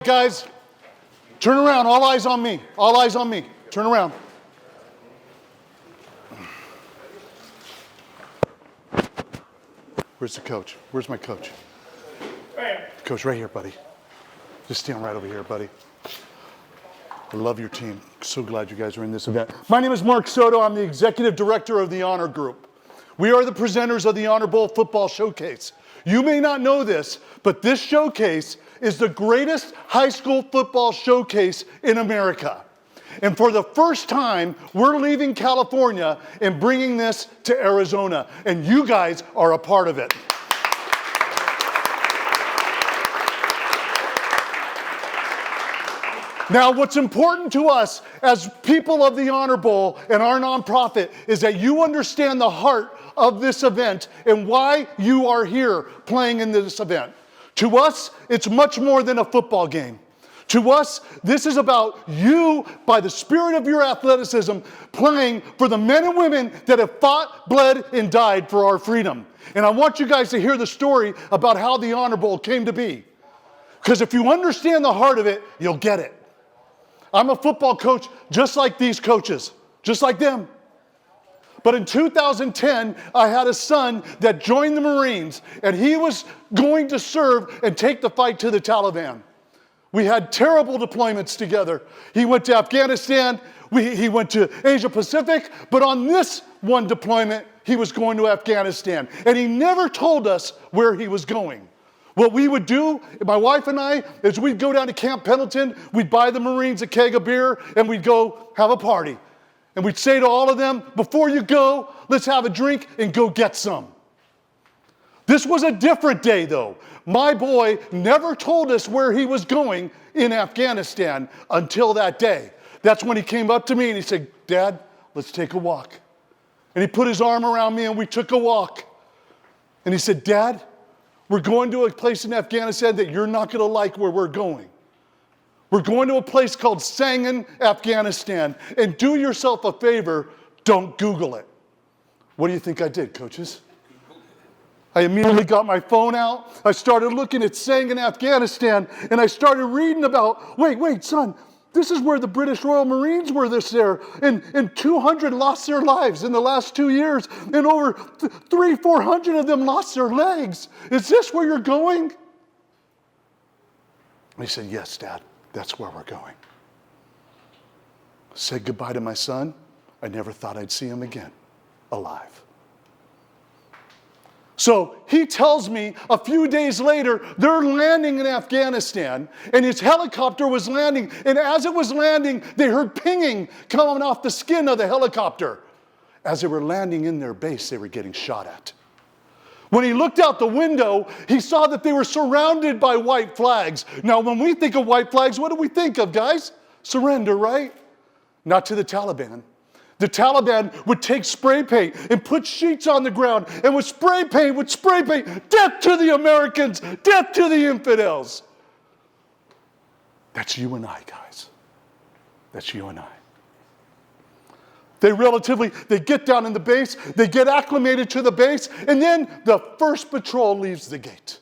Guys, turn around. All eyes on me. All eyes on me. Turn around. Where's the coach? Where's my coach? Coach, right here, buddy. Just stand right over here, buddy. I love your team. So glad you guys are in this event. My name is Mark Soto. I'm the executive director of the Honor Group. We are the presenters of the Honor Bowl Football Showcase. You may not know this, but this showcase is the greatest high school football showcase in America. And for the first time, we're leaving California and bringing this to Arizona. And you guys are a part of it. Now, what's important to us as people of the Honor Bowl and our nonprofit is that you understand the heart of this event and why you are here playing in this event. To us, it's much more than a football game. To us, this is about you, by the spirit of your athleticism, playing for the men and women that have fought, bled, and died for our freedom. And I want you guys to hear the story about how the Honor Bowl came to be. Because if you understand the heart of it, you'll get it. I'm a football coach just like these coaches, just like them. But in 2010, I had a son that joined the Marines, and he was going to serve and take the fight to the Taliban. We had terrible deployments together. He went to Afghanistan, he went to Asia Pacific, but on this one deployment, he was going to Afghanistan. And he never told us where he was going. What we would do, my wife and I, is we'd go down to Camp Pendleton, we'd buy the Marines a keg of beer, and we'd go have a party. And we'd say to all of them, before you go, let's have a drink and go get some. This was a different day, though. My boy never told us where he was going in Afghanistan until that day. That's when he came up to me and he said, Dad, let's take a walk. And he put his arm around me and we took a walk. And he said, Dad, we're going to a place in Afghanistan that you're not going to like where we're going. We're going to a place called Sangin, Afghanistan. And do yourself a favor, don't Google it. What do you think I did, coaches? I immediately got my phone out. I started looking at Sangin, Afghanistan, and I started reading about, wait, son, this is where the British Royal Marines were this there. And 200 lost their lives in the last 2 years. And over 400 of them lost their legs. Is this where you're going? And he said, yes, Dad. That's where we're going. Said goodbye to my son. I never thought I'd see him again, alive. So he tells me a few days later, they're landing in Afghanistan, and his helicopter was landing, and as it was landing, they heard pinging coming off the skin of the helicopter. As they were landing in their base, they were getting shot at. When he looked out the window, he saw that they were surrounded by white flags. Now, when we think of white flags, what do we think of, guys? Surrender, right? Not to the Taliban. The Taliban would take spray paint and put sheets on the ground, and with spray paint, death to the Americans, death to the infidels. That's you and I, guys. That's you and I. They get down in the base, they get acclimated to the base, and then the first patrol leaves the gate.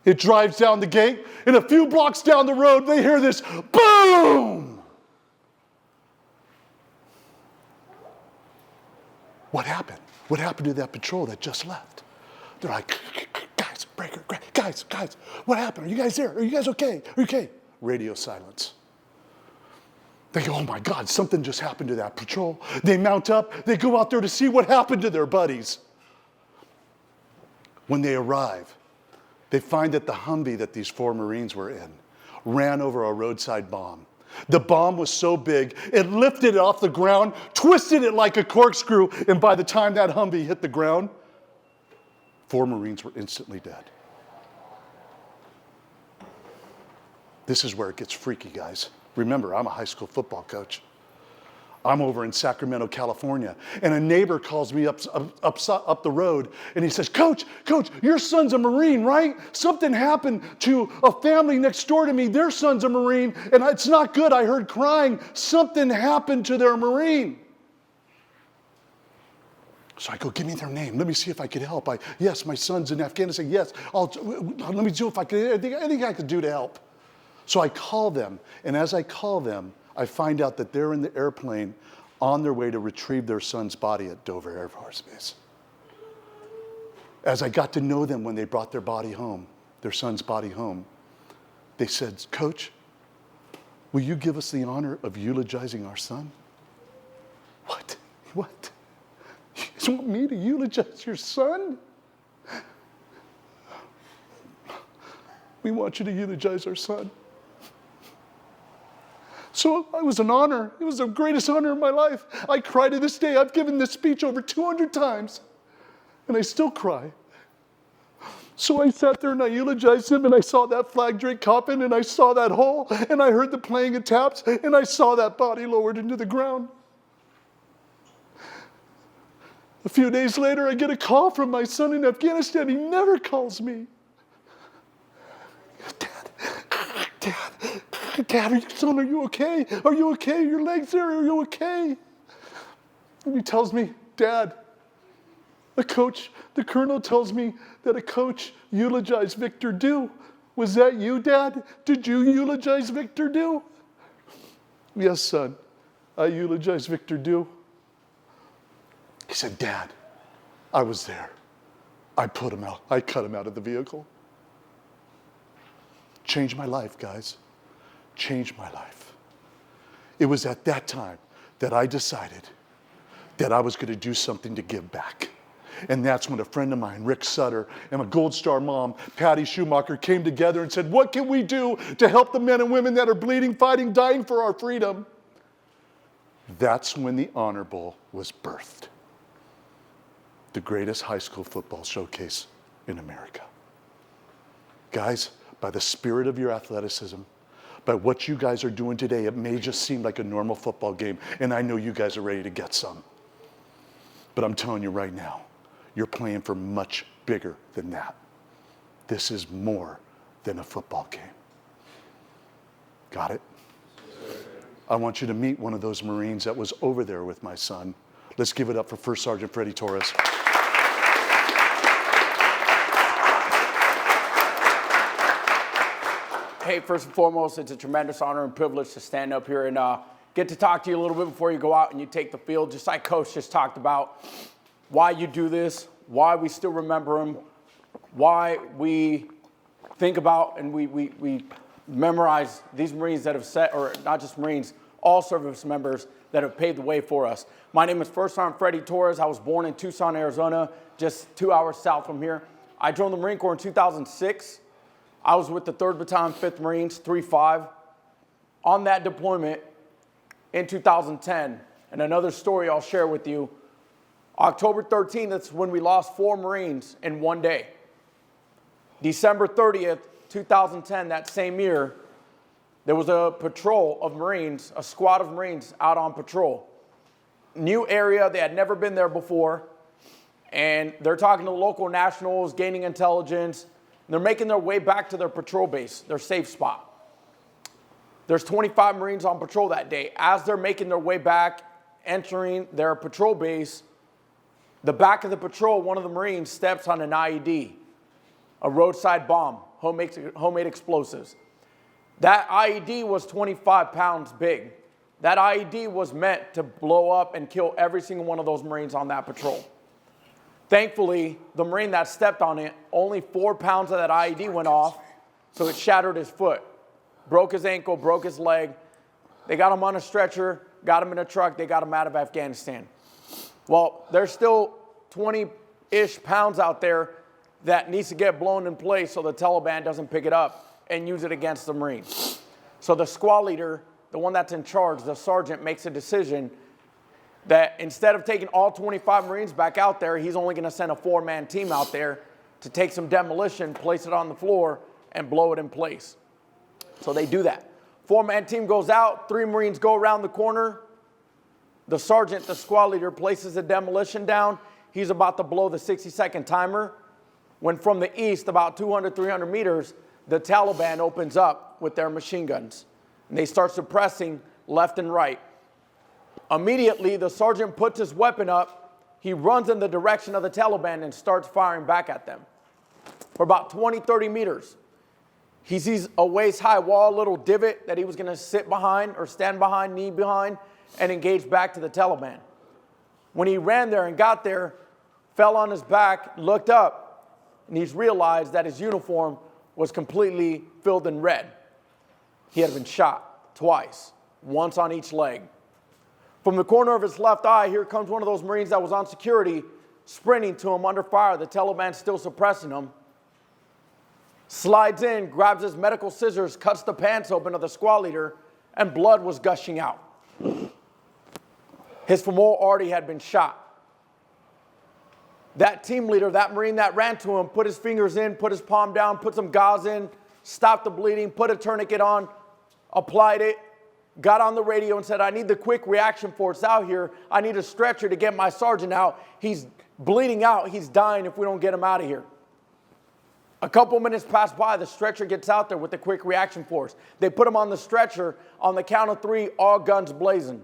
It drives down the gate, and a few blocks down the road, they hear this boom! What happened? What happened to that patrol that just left? They're like, guys, breaker, guys, what happened? Are you guys there? Are you guys okay? Are you okay? Radio silence. They go, oh my God, something just happened to that patrol. They mount up, they go out there to see what happened to their buddies. When they arrive, they find that the Humvee that these 4 Marines were in ran over a roadside bomb. The bomb was so big, it lifted it off the ground, twisted it like a corkscrew, and by the time that Humvee hit the ground, 4 Marines were instantly dead. This is where it gets freaky, guys. Remember, I'm a high school football coach. I'm over in Sacramento, California, and a neighbor calls me up the road, and he says, Coach, your son's a Marine, right? Something happened to a family next door to me. Their son's a Marine, and it's not good. I heard crying. Something happened to their Marine. So I go, give me their name. Let me see if I could help. Yes, my son's in Afghanistan. Yes, let me see if I could, anything I could do to help. So I call them, and as I call them, I find out that they're in the airplane on their way to retrieve their son's body at Dover Air Force Base. As I got to know them when they brought their body home, their son's body home, they said, Coach, will you give us the honor of eulogizing our son? What? What? You guys want me to eulogize your son? We want you to eulogize our son. So it was an honor. It was the greatest honor of my life. I cry to this day. I've given this speech over 200 times, and I still cry. So I sat there and I eulogized him, and I saw that flag draped coffin, and I saw that hole, and I heard the playing of taps, and I saw that body lowered into the ground. A few days later, I get a call from my son in Afghanistan. He never calls me. Dad, son, are you okay? Are you okay? Your legs there, are you okay? And he tells me, Dad, the colonel tells me that a coach eulogized Victor Dew. Was that you, Dad? Did you eulogize Victor Dew? Yes, son, I eulogized Victor Dew. He said, Dad, I was there. I put him out. I cut him out of the vehicle. Changed my life, guys. Changed my life. It was at that time that I decided that I was going to do something to give back. And that's when a friend of mine, Rick Sutter, and my Gold Star mom, Patty Schumacher, came together and said, what can we do to help the men and women that are bleeding, fighting, dying for our freedom? That's when the Honor Bowl was birthed. The greatest high school football showcase in America. Guys, by the spirit of your athleticism, by what you guys are doing today, it may just seem like a normal football game, and I know you guys are ready to get some. But I'm telling you right now, you're playing for much bigger than that. This is more than a football game. Got it? I want you to meet one of those Marines that was over there with my son. Let's give it up for First Sergeant Freddie Torres. Hey, first and foremost, it's a tremendous honor and privilege to stand up here and get to talk to you a little bit before you go out and you take the field. Just like Coach just talked about, why you do this, why we still remember him, why we think about and we memorize these Marines that have set, or not just Marines, all service members that have paved the way for us. My name is First Sergeant Freddie Torres. I was born in Tucson, Arizona, just 2 hours south from here. I joined the Marine Corps in 2006. I was with the 3rd Battalion, 5th Marines, 3-5. On that deployment in 2010, and another story I'll share with you, October 13th, that's when we lost 4 Marines in one day. December 30th, 2010, that same year, there was a patrol of Marines, a squad of Marines out on patrol. New area, they had never been there before, and they're talking to local nationals, gaining intelligence. They're making their way back to their patrol base, their safe spot. There's 25 Marines on patrol that day. As they're making their way back, entering their patrol base, the back of the patrol, one of the Marines steps on an IED, a roadside bomb, homemade explosives. That IED was 25 pounds big. That IED was meant to blow up and kill every single one of those Marines on that patrol. Thankfully, the Marine that stepped on it, only 4 pounds of that IED went off, so it shattered his foot. Broke his ankle, broke his leg. They got him on a stretcher, got him in a truck, they got him out of Afghanistan. Well, there's still 20-ish pounds out there that needs to get blown in place so the Taliban doesn't pick it up and use it against the Marines. So the squad leader, the one that's in charge, the sergeant, makes a decision that instead of taking all 25 Marines back out there, he's only going to send a 4-man team out there to take some demolition, place it on the floor, and blow it in place. So they do that. 4-man team goes out, 3 Marines go around the corner. The sergeant, the squad leader, places the demolition down. He's about to blow the 60-second timer when from the east, about 200, 300 meters, the Taliban opens up with their machine guns. And they start suppressing left and right. Immediately, the sergeant puts his weapon up. He runs in the direction of the Taliban and starts firing back at them for about 20, 30 meters. He sees a waist-high wall, a little divot that he was going to sit behind or stand behind, knee behind, and engage back to the Taliban. When he ran there and got there, fell on his back, looked up, and he's realized that his uniform was completely filled in red. He had been shot twice, once on each leg. From the corner of his left eye, here comes one of those Marines that was on security, sprinting to him under fire. The Taliban's still suppressing him. Slides in, grabs his medical scissors, cuts the pants open of the squad leader, and blood was gushing out. His femoral artery had been shot. That team leader, that Marine that ran to him, put his fingers in, put his palm down, put some gauze in, stopped the bleeding, put a tourniquet on, applied it, got on the radio and said, I need the quick reaction force out here. I need a stretcher to get my sergeant out. He's bleeding out. He's dying if we don't get him out of here. A couple minutes pass by, the stretcher gets out there with the quick reaction force. They put him on the stretcher. On the count of 3, all guns blazing.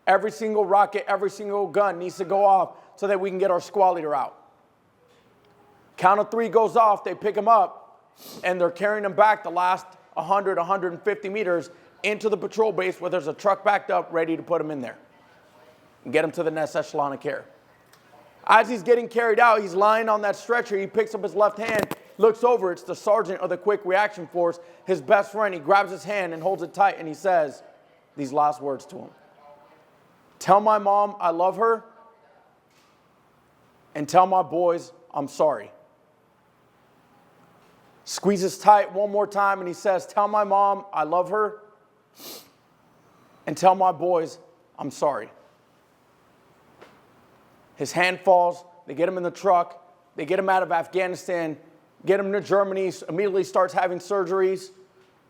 Every single rocket, every single gun needs to go off so that we can get our squad leader out. Count of 3 goes off, they pick him up, and they're carrying him back the last 100, 150 meters into the patrol base where there's a truck backed up ready to put him in there and get him to the next echelon of care. As he's getting carried out, he's lying on that stretcher. He picks up his left hand, looks over. It's the sergeant of the quick reaction force, his best friend. He grabs his hand and holds it tight, and he says these last words to him. Tell my mom I love her, and tell my boys I'm sorry. Squeezes tight one more time, and he says, tell my mom I love her, and tell my boys I'm sorry. His hand falls. They get him in the truck. They get him out of Afghanistan, get him to Germany, immediately starts having surgeries,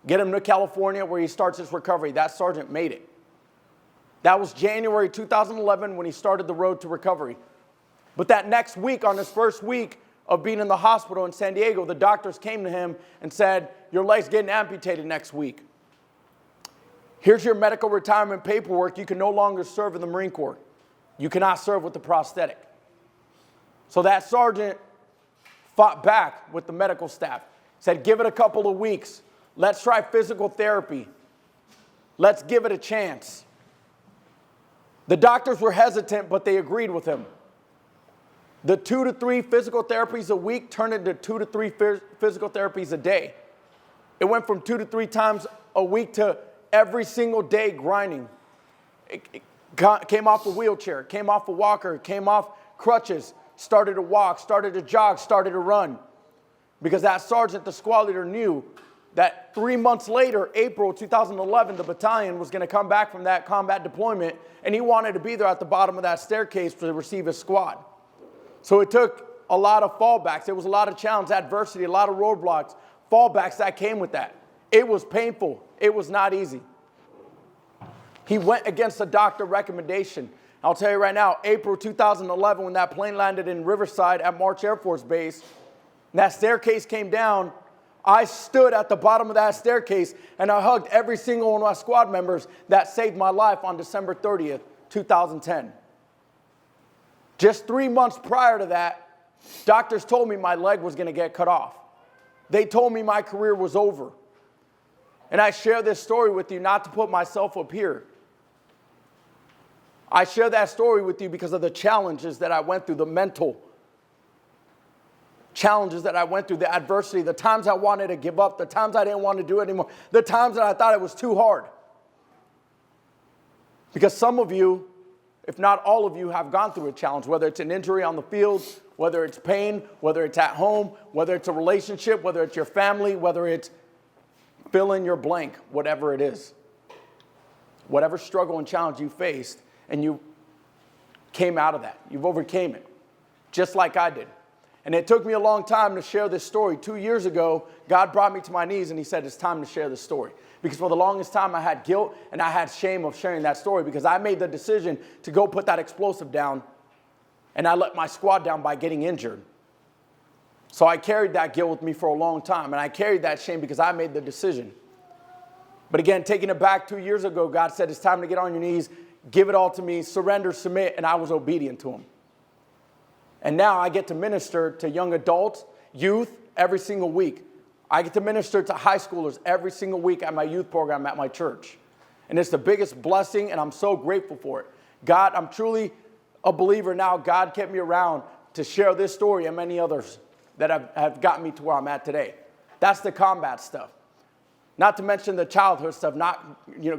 get him to California where he starts his recovery. That sergeant made it. That was January 2011 when he started the road to recovery. But that next week, on his first week of being in the hospital in San Diego, the doctors came to him and said, your leg's getting amputated next week. Here's your medical retirement paperwork. You can no longer serve in the Marine Corps. You cannot serve with the prosthetic. So that sergeant fought back with the medical staff, said, give it a couple of weeks. Let's try physical therapy. Let's give it a chance. The doctors were hesitant, but they agreed with him. The 2 to 3 physical therapies a week turned into 2 to 3 physical therapies a day. It went from 2 to 3 times a week to every single day grinding. It came off a wheelchair, came off a walker, came off crutches, started to walk, started to jog, started to run. Because that sergeant, the squad leader, knew that 3 months later, April 2011, the battalion was going to come back from that combat deployment, and he wanted to be there at the bottom of that staircase to receive his squad. So it took a lot of fallbacks. There was a lot of challenge, adversity, a lot of roadblocks, fallbacks that came with that. It was painful. It was not easy. He went against the doctor recommendation. I'll tell you right now, April 2011, when that plane landed in Riverside at March Air Force Base, and that staircase came down, I stood at the bottom of that staircase and I hugged every single one of my squad members that saved my life on December 30th, 2010. Just 3 months prior to that, doctors told me my leg was going to get cut off. They told me my career was over. And I share this story with you not to put myself up here. I share that story with you because of the challenges that I went through, the mental challenges that I went through, the adversity, the times I wanted to give up, the times I didn't want to do it anymore, the times that I thought it was too hard. Because some of you, if not all of you, have gone through a challenge, whether it's an injury on the field, whether it's pain, whether it's at home, whether it's a relationship, whether it's your family, whether it's fill in your blank, whatever it is. Whatever struggle and challenge you faced, and you came out of that. You've overcame it, just like I did. And it took me a long time to share this story. 2 years ago, God brought me to my knees and he said, it's time to share this story. Because for the longest time, I had guilt and I had shame of sharing that story because I made the decision to go put that explosive down and I let my squad down by getting injured. So I carried that guilt with me for a long time and I carried that shame because I made the decision. But again, taking it back 2 years ago, God said, it's time to get on your knees, give it all to me, surrender, submit, and I was obedient to him. And now I get to minister to young adults, youth, every single week. I get to minister to high schoolers every single week at my youth program at my church. And it's the biggest blessing, and I'm so grateful for it. God, I'm truly a believer now. God kept me around to share this story and many others that have gotten me to where I'm at today. That's the combat stuff. Not to mention the childhood stuff,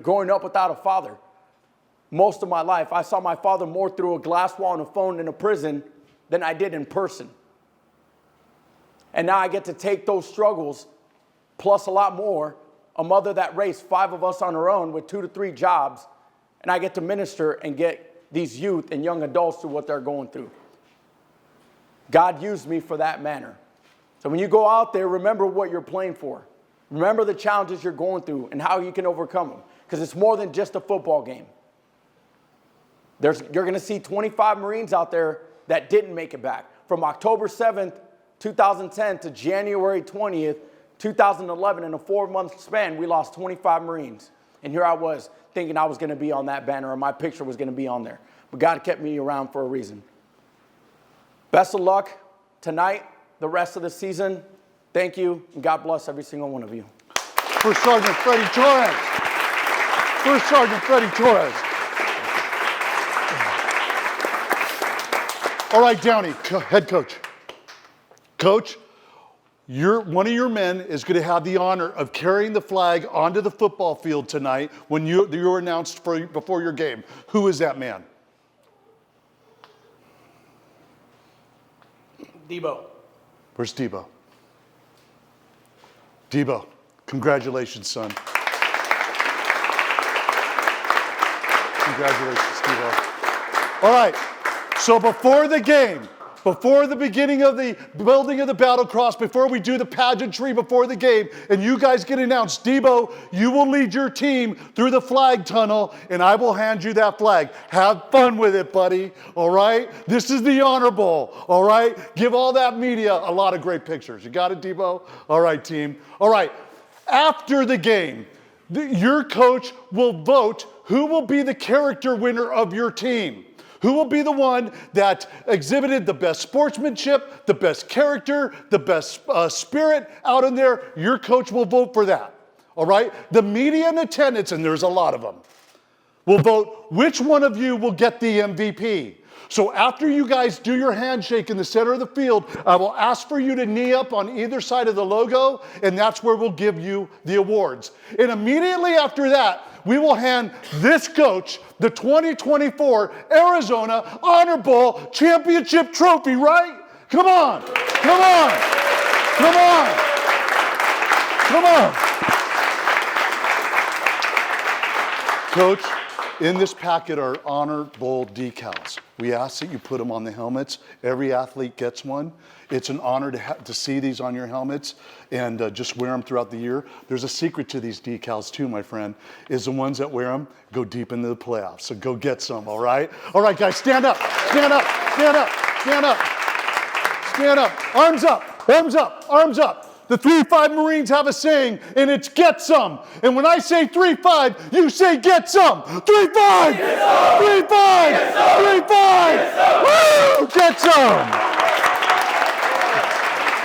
growing up without a father. Most of my life, I saw my father more through a glass wall and a phone in a prison than I did in person. And now I get to take those struggles, plus a lot more, a mother that raised 5 of us on her own with 2 to 3 jobs, and I get to minister and get these youth and young adults through what they're going through. God used me for that manner. So when you go out there, remember what you're playing for. Remember the challenges you're going through and how you can overcome them, because it's more than just a football game. You're going to see 25 Marines out there that didn't make it back. From October 7th, 2010 to January 20th, 2011, in a 4-month span, we lost 25 Marines. And here I was thinking I was going to be on that banner or my picture was going to be on there. But God kept me around for a reason. Best of luck tonight, the rest of the season. Thank you, and God bless every single one of you. First Sergeant Freddie Torres. First Sergeant Freddie Torres. All right, Downey, head coach. Coach, one of your men is going to have the honor of carrying the flag onto the football field tonight when you're announced before your game. Who is that man? Debo. Where's Debo? Debo, congratulations, son. Congratulations, Debo. All right, so before the game, before the beginning of the building of the battle cross, before we do the pageantry before the game, and you guys get announced, Debo, you will lead your team through the flag tunnel, and I will hand you that flag. Have fun with it, buddy, all right? This is the Honor Bowl, all right? Give all that media a lot of great pictures. You got it, Debo? All right, team. All right, after the game, your coach will vote who will be the character winner of your team. Who will be the one that exhibited the best sportsmanship, the best character, the best spirit out in there? Your coach will vote for that, all right? The media in attendance, and there's a lot of them, will vote which one of you will get the MVP. So after you guys do your handshake in the center of the field, I will ask for you to knee up on either side of the logo, and that's where we'll give you the awards. And immediately after that, we will hand this coach the 2024 Arizona Honor Bowl Championship Trophy, right? Come on, come on, come on, come on. Coach, in this packet are Honor Bowl decals. We ask that you put them on the helmets. Every athlete gets one. It's an honor to see these on your helmets and just wear them throughout the year. There's a secret to these decals too, my friend, is the ones that wear them go deep into the playoffs. So go get some, all right? All right, guys, stand up, stand up, stand up, stand up, stand up. Arms up, arms up, arms up. The 3-5 Marines have a saying, and it's get some. And when I say 3-5, you say get some. 3-5! 3-5! 3-5! Woo! Get some!